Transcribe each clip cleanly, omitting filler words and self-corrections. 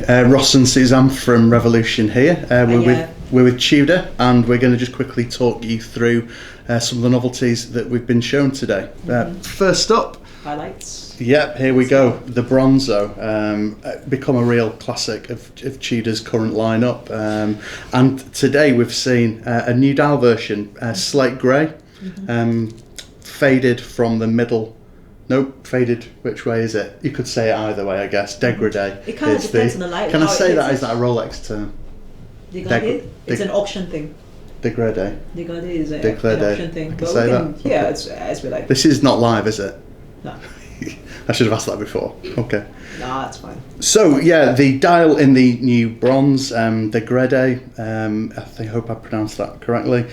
Ross and Suzanne from Revolution here. We're with Tudor, and we're going to just quickly talk you through some of the novelties that we've been shown today. First up, highlights. Yep, here we go. The Bronzo, become a real classic of Tudor's current lineup. And today we've seen a new dial version, slate grey, faded from the middle. Nope, faded. Which way is it? You could say it either way, I guess. Degradé. It kind of depends on the light. Can I say that? Is that a Rolex term? Degradé? It's an auction thing. Degradé. Degradé is an auction thing. I can say that? Yeah, Okay. it's as we like. This is not live, is it? No. I should have asked that before. Okay. Nah, that's fine. So yeah, the dial in the new bronze, Degradé, I hope I pronounced that correctly,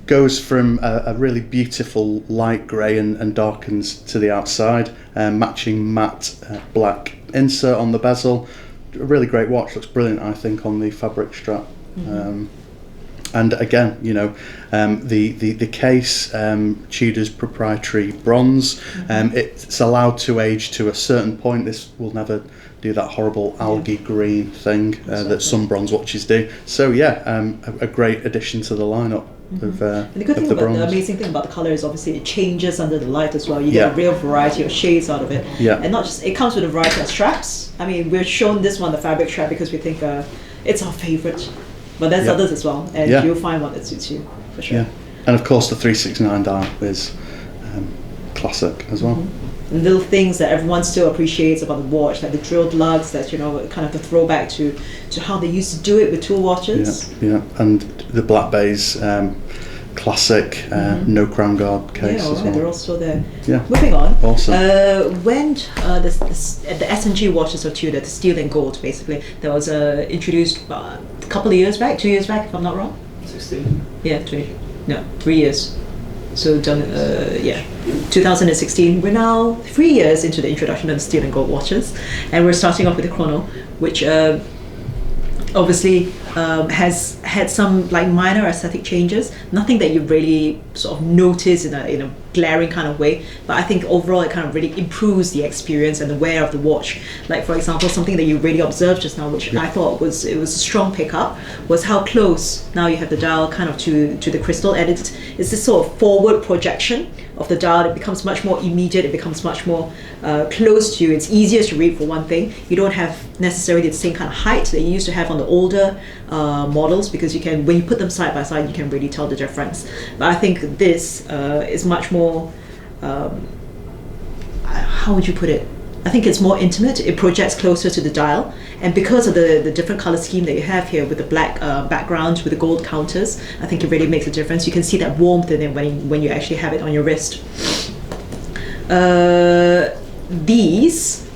goes from a really beautiful light grey and darkens to the outside, matching matte black insert on the bezel. A really great watch, looks brilliant I think on the fabric strap. And again, you know, the case, Tudor's proprietary bronze, it's allowed to age to a certain point. This will never do that horrible algae green thing that some bronze watches do. So yeah, a great addition to the lineup. Of, and the good thing about the amazing thing about the colour is obviously it changes under the light as well. You get a real variety of shades out of it. And not just, it comes with a variety of straps. I mean, we're shown this one, the fabric strap, because we think it's our favourite. But there's others as well, and you'll find one that suits you, for sure. Yeah, and of course the 369 dial is classic as well. And little things that everyone still appreciates about the watch, like the drilled lugs, that, you know, kind of the throwback to how they used to do it with tool watches. Yeah, and the black base, classic, no crown guard case as well. They're all still there. Yeah. Moving on. Awesome. When the S&G watches of Tudor, the steel and gold, basically, that was introduced a couple of years back, 2 years back, if I'm not wrong. 16. Yeah, 3 years. So done. 2016. We're now 3 years into the introduction of the steel and gold watches, and we're starting off with the chrono, which obviously has had some like minor aesthetic changes. Nothing that you really sort of notice in a glaring kind of way, but I think overall it kind of really improves the experience and the wear of the watch. Like for example, something that you really observed just now, which I thought was a strong pickup, was how close now you have the dial kind of to the crystal, and it's this sort of forward projection of the dial. It becomes much more immediate, it becomes much more close to you. It's easier to read, for one thing. You don't have necessarily the same kind of height that you used to have on the older models, because you can, when you put them side by side, you can really tell the difference. But I think this is much more how would you put it? I think it's more intimate. It projects closer to the dial, and because of the different color scheme that you have here with the black background with the gold counters, I think it really makes a difference. You can see that warmth in it when you actually have it on your wrist. These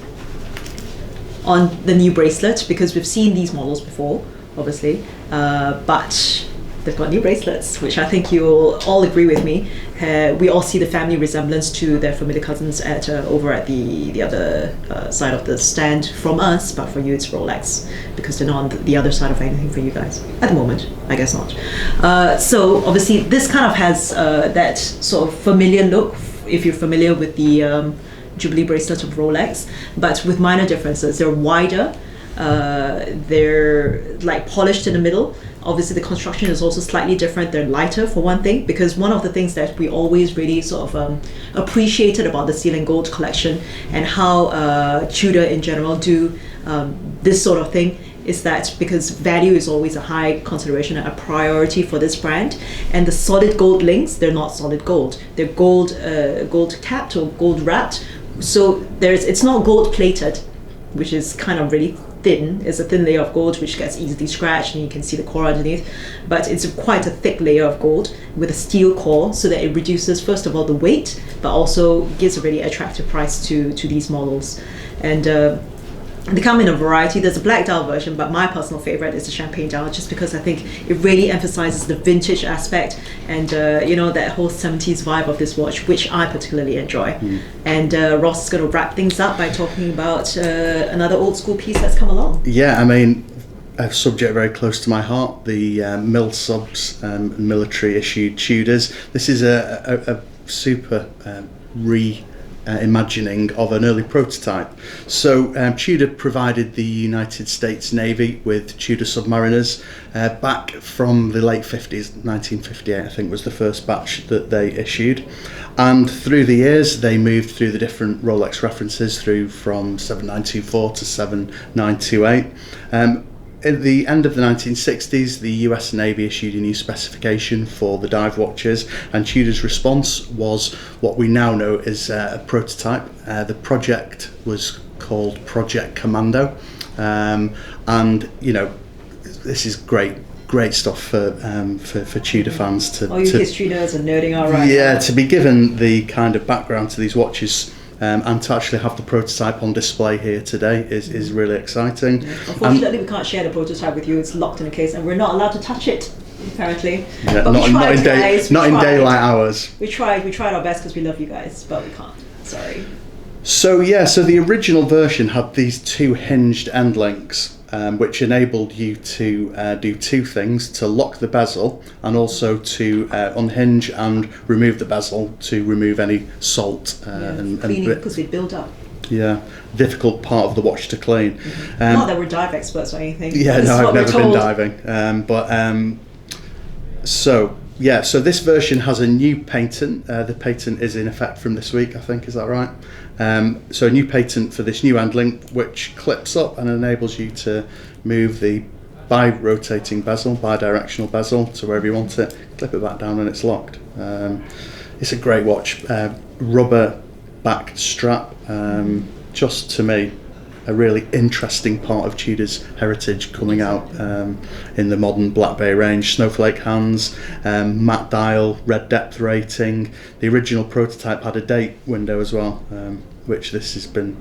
on the new bracelet, because we've seen these models before, obviously, but they've got new bracelets, which I think you'll all agree with me. We all see the family resemblance to their familiar cousins over at the other side of the stand from us, but for you it's Rolex, because they're not on the other side of anything for you guys at the moment. I guess not. So obviously this kind of has that sort of familiar look, if you're familiar with the Jubilee bracelet of Rolex, but with minor differences. They're wider, they're like polished in the middle. Obviously the construction is also slightly different. They're lighter, for one thing, because one of the things that we always really sort of appreciated about the steel and gold collection, and how Tudor in general do this sort of thing, is that because value is always a high consideration, a priority for this brand, and the solid gold links, they're not solid gold. They're gold capped or gold wrapped. So it's not gold plated, which is kind of really thin. It's a thin layer of gold which gets easily scratched, and you can see the core underneath, but it's quite a thick layer of gold with a steel core, so that it reduces, first of all, the weight, but also gives a really attractive price to these models. And they come in a variety. There's a black dial version, but my personal favorite is the champagne dial, just because I think it really emphasizes the vintage aspect and you know, that whole 70s vibe of this watch, which I particularly enjoy. And Ross is going to wrap things up by talking about another old school piece that's come along. Yeah, I mean, a subject very close to my heart, the mill subs military issued Tudors. This is a super imagining of an early prototype. So Tudor provided the United States Navy with Tudor submariners back from the late 50s, 1958 I think was the first batch that they issued. And through the years they moved through the different Rolex references through from 7924 to 7928. At the end of the 1960s, the US Navy issued a new specification for the dive watches, and Tudor's response was what we now know as a prototype. The project was called Project Commando, and you know, this is great stuff for Tudor fans to. All you history nerds are nerding out right Yeah, now. to be given the kind of background to these watches. And to actually have the prototype on display here today is really exciting. Yeah. Unfortunately, we can't share the prototype with you. It's locked in a case, and we're not allowed to touch it. Apparently, yeah, but not in daylight hours. We tried our best because we love you guys, but we can't. Sorry. So the original version had these two hinged end links, which enabled you to do two things: to lock the bezel and also to unhinge and remove the bezel to remove any salt and cleaning because it built up. Yeah, difficult part of the watch to clean. Not that we're dive experts or anything. Yeah, no, I've never been diving. So this version has a new patent. The patent is in effect from this week, I think. Is that right? So a new patent for this new end link, which clips up and enables you to move the bi-rotating bezel, bi-directional bezel to wherever you want it, clip it back down and it's locked. It's a great watch. Rubber backed strap, just to me a really interesting part of Tudor's heritage coming out in the modern Black Bay range. Snowflake hands, matte dial, red depth rating. The original prototype had a date window as well, which this has been,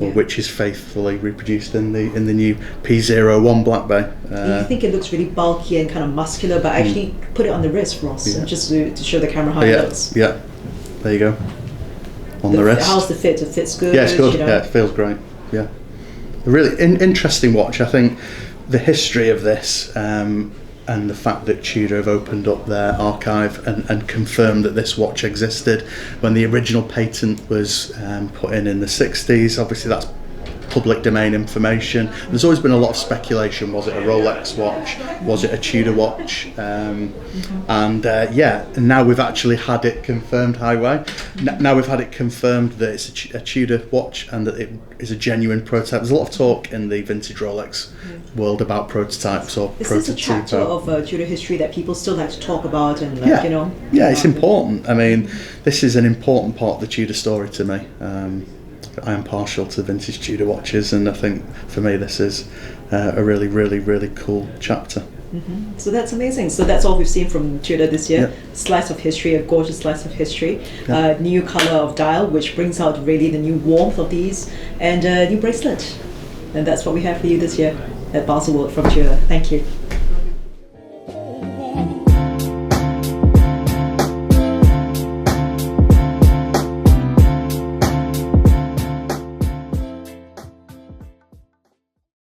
or which is faithfully reproduced in the new P01 Black Bay. You think it looks really bulky and kind of muscular, but actually put it on the wrist, Ross, just to show the camera how it looks. Yeah, there you go. On the wrist. How's the fit? It fits good. Yeah, it's good. You know? Yeah, it feels great. Yeah, a really interesting watch. I think the history of this and the fact that Tudor have opened up their archive and confirmed that this watch existed when the original patent was put in the 60s. Obviously, that's public domain information. There's always been a lot of speculation. Was it a Rolex watch? Was it a Tudor watch? And now we've actually had it confirmed. Highway. Now we've had it confirmed that it's a Tudor watch and that it is a genuine prototype. There's a lot of talk in the vintage Rolex world about prototypes or prototypes. This is a chapter of Tudor history that people still like to talk about and you know. Yeah, it's important. I mean, this is an important part of the Tudor story to me. I am partial to vintage Tudor watches, and I think for me this is a really, really, really cool chapter. So that's amazing. So that's all we've seen from Tudor this year. Slice of history, a gorgeous slice of history. New color of dial, which brings out really the new warmth of these, and a new bracelet. And that's what we have for you this year at Baselworld from Tudor. Thank you.